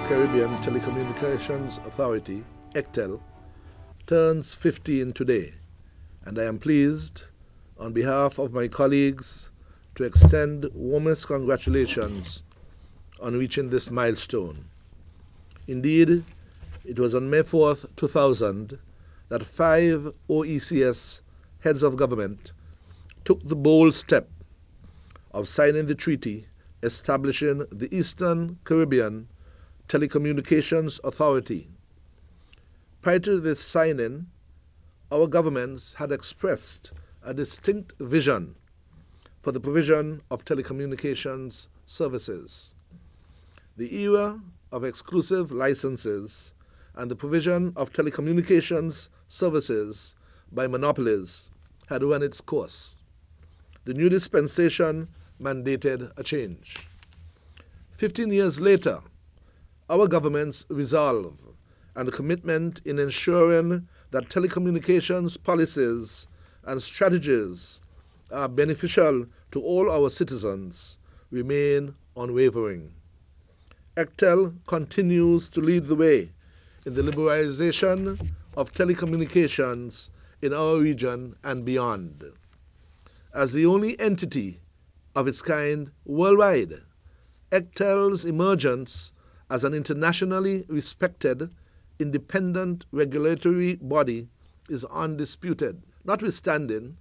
Caribbean Telecommunications Authority, ECTEL, turns 15 today, and I am pleased, on behalf of my colleagues, to extend warmest congratulations on reaching this milestone. Indeed, it was on May 4th, 2000, that 5 OECS heads of government took the bold step of signing the treaty establishing the Eastern Caribbean Telecommunications Authority. Prior to this signing, our governments had expressed a distinct vision for the provision of telecommunications services. The era of exclusive licenses and the provision of telecommunications services by monopolies had run its course. The new dispensation mandated a change. 15 years later, our government's resolve and commitment in ensuring that telecommunications policies and strategies are beneficial to all our citizens remain unwavering. ECTEL continues to lead the way in the liberalization of telecommunications in our region and beyond. As the only entity of its kind worldwide, ECTEL's emergence as an internationally respected, independent regulatory body is undisputed. Notwithstanding,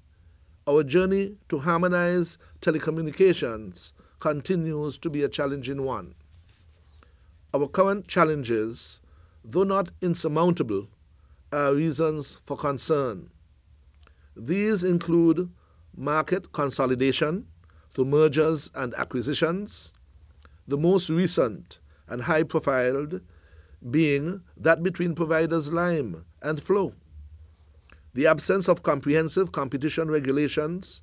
our journey to harmonize telecommunications continues to be a challenging one. Our current challenges, though not insurmountable, are reasons for concern. These include market consolidation through mergers and acquisitions, the most recent and high-profiled being that between providers Lime and Flow, the absence of comprehensive competition regulations,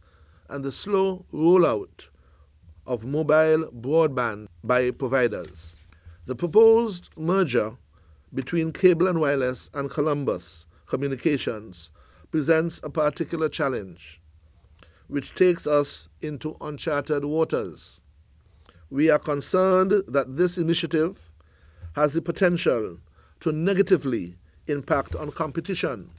and the slow rollout of mobile broadband by providers. The proposed merger between Cable and Wireless and Columbus Communications presents a particular challenge, which takes us into uncharted waters. We are concerned that this initiative has the potential to negatively impact on competition,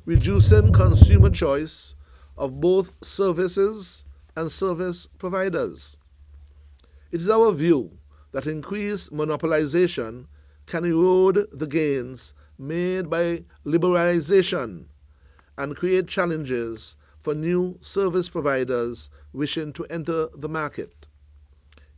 reducing consumer choice of both services and service providers. It is our view that increased monopolization can erode the gains made by liberalization and create challenges for new service providers wishing to enter the market.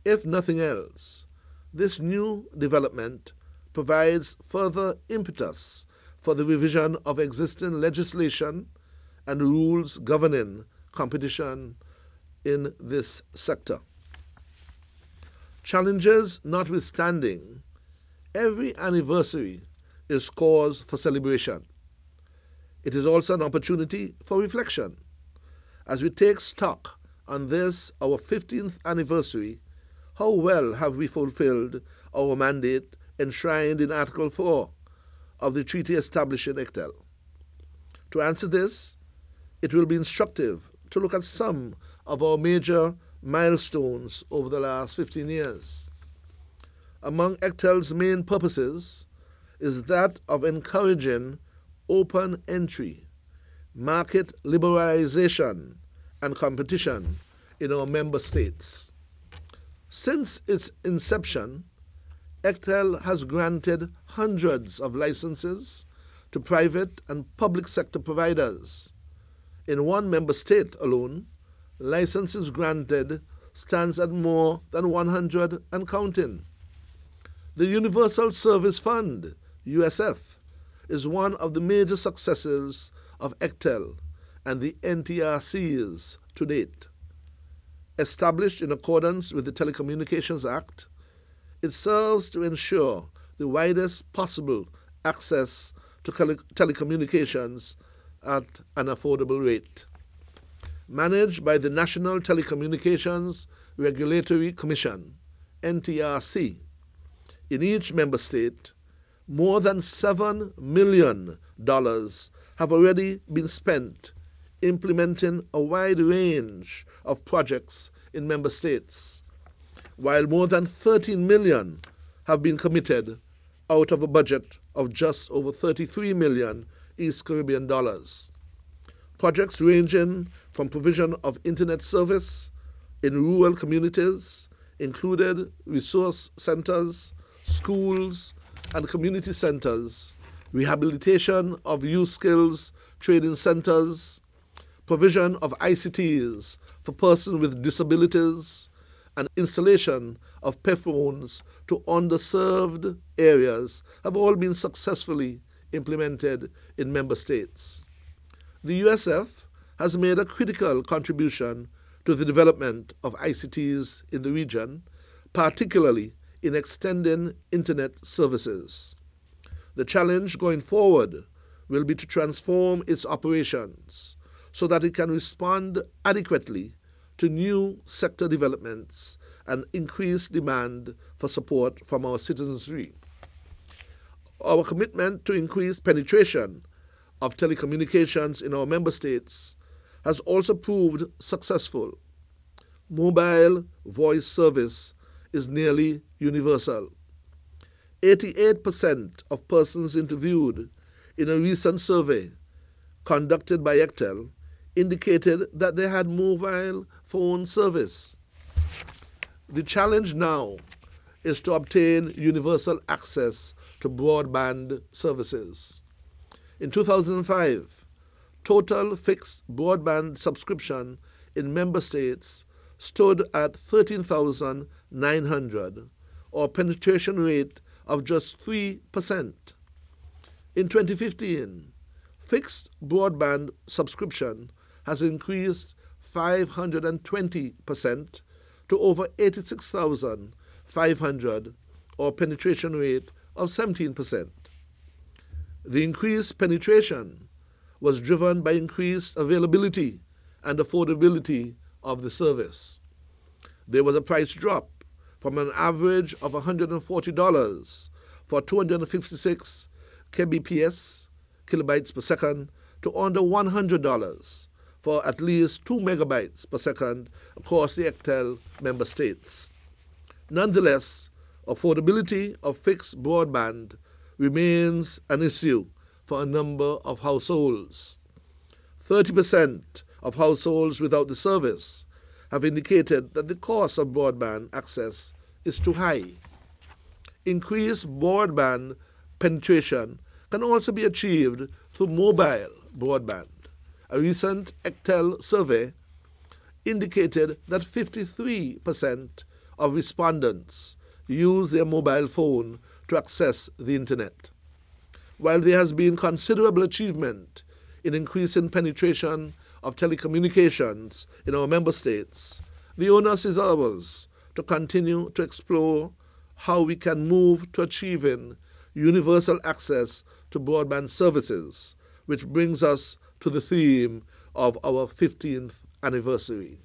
If nothing else, this new development provides further impetus for the revision of existing legislation and rules governing competition in this sector. Challenges notwithstanding, every anniversary is cause for celebration. It is also an opportunity for reflection. As we take stock on this, our 15th anniversary, how well have we fulfilled our mandate enshrined in Article 4 of the treaty establishing ECTEL? To answer this, it will be instructive to look at some of our major milestones over the last 15 years. Among ECTEL's main purposes is that of encouraging open entry, market liberalization, and competition in our member states. Since its inception, ECTEL has granted hundreds of licenses to private and public sector providers. In one member state alone, licenses granted stands at more than 100 and counting. The Universal Service Fund, USF, is one of the major successes of ECTEL and the NTRCs to date. Established in accordance with the Telecommunications Act, it serves to ensure the widest possible access to telecommunications at an affordable rate. Managed by the National Telecommunications Regulatory Commission, NTRC, in each member state, more than $7 million have already been spent implementing a wide range of projects in member states, while more than $13 million have been committed out of a budget of just over 33 million East Caribbean dollars. Projects ranging from provision of internet service in rural communities included resource centers, schools, and community centers, rehabilitation of youth skills training centers, provision of ICTs for persons with disabilities, and installation of payphones to underserved areas have all been successfully implemented in member states. The USF has made a critical contribution to the development of ICTs in the region, particularly in extending internet services. The challenge going forward will be to transform its operations so that it can respond adequately to new sector developments and increased demand for support from our citizenry. Our commitment to increase penetration of telecommunications in our member states has also proved successful. Mobile voice service is nearly universal. 88% of persons interviewed in a recent survey conducted by ECTEL indicated that they had mobile phone service. The challenge now is to obtain universal access to broadband services. In 2005, total fixed broadband subscription in member states stood at 13,900, or a penetration rate of just 3%. In 2015, fixed broadband subscription has increased 520% to over 86,500, or a penetration rate of 17%. The increased penetration was driven by increased availability and affordability of the service. There was a price drop from an average of $140 for 256 kbps, kilobytes per second, to under $100 for at least 2 megabytes per second across the ECTEL member states. Nonetheless, affordability of fixed broadband remains an issue for a number of households. 30% of households without the service have indicated that the cost of broadband access is too high. Increased broadband penetration can also be achieved through mobile broadband. A recent ECTEL survey indicated that 53% of respondents use their mobile phone to access the internet. While there has been considerable achievement in increasing penetration of telecommunications in our member states, the onus is ours to continue to explore how we can move to achieving universal access to broadband services, which brings us to the theme of our 15th anniversary.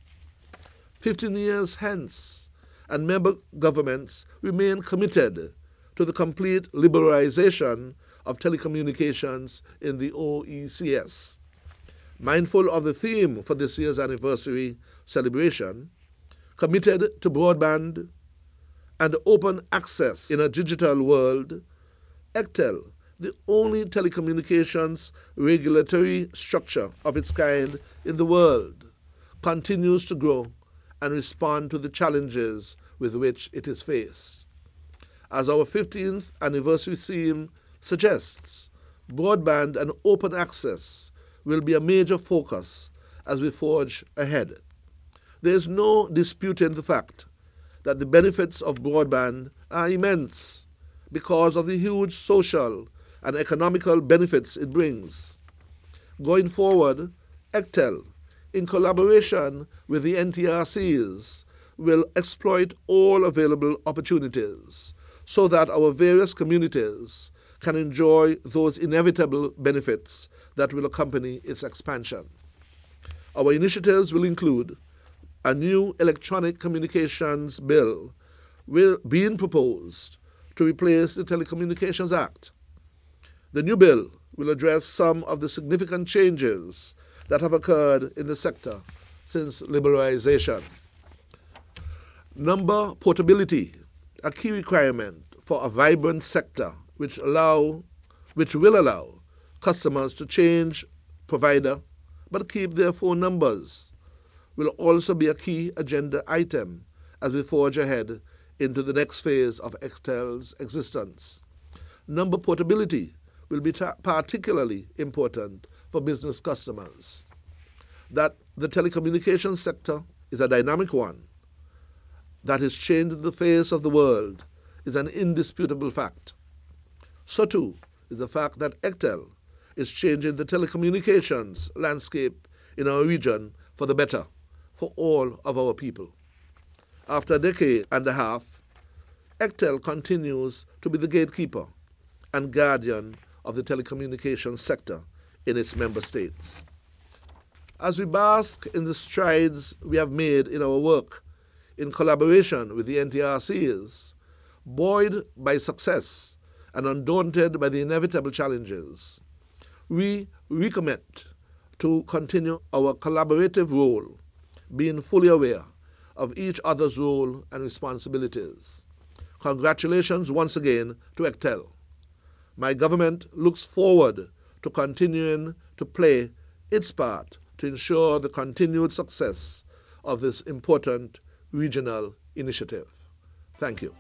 15 years hence, and member governments remain committed to the complete liberalization of telecommunications in the OECS. Mindful of the theme for this year's anniversary celebration, committed to broadband and open access in a digital world, ECTEL, the only telecommunications regulatory structure of its kind in the world, continues to grow and respond to the challenges with which it is faced. As our 15th anniversary theme suggests, broadband and open access will be a major focus as we forge ahead. There is no disputing the fact that the benefits of broadband are immense because of the huge social and economical benefits it brings. Going forward, ECTEL, in collaboration with the NTRCs, will exploit all available opportunities so that our various communities can enjoy those inevitable benefits that will accompany its expansion. Our initiatives will include a new electronic communications bill being proposed to replace the Telecommunications Act. The new bill will address some of the significant changes that have occurred in the sector since liberalization. Number portability, a key requirement for a vibrant sector which will allow customers to change provider but keep their phone numbers will also be a key agenda item as we forge ahead into the next phase of Extel's existence. Number portability will be particularly important for business customers. That the telecommunications sector is a dynamic one that is changing the face of the world is an indisputable fact. So too is the fact that Extel is changing the telecommunications landscape in our region for the better for all of our people. After a decade and a half, Extel continues to be the gatekeeper and guardian of the telecommunications sector in its member states. As we bask in the strides we have made in our work in collaboration with the NTRCs, buoyed by success and undaunted by the inevitable challenges, we recommit to continue our collaborative role, being fully aware of each other's role and responsibilities. Congratulations once again to Extel. My government looks forward to continuing to play its part to ensure the continued success of this important regional initiative. Thank you.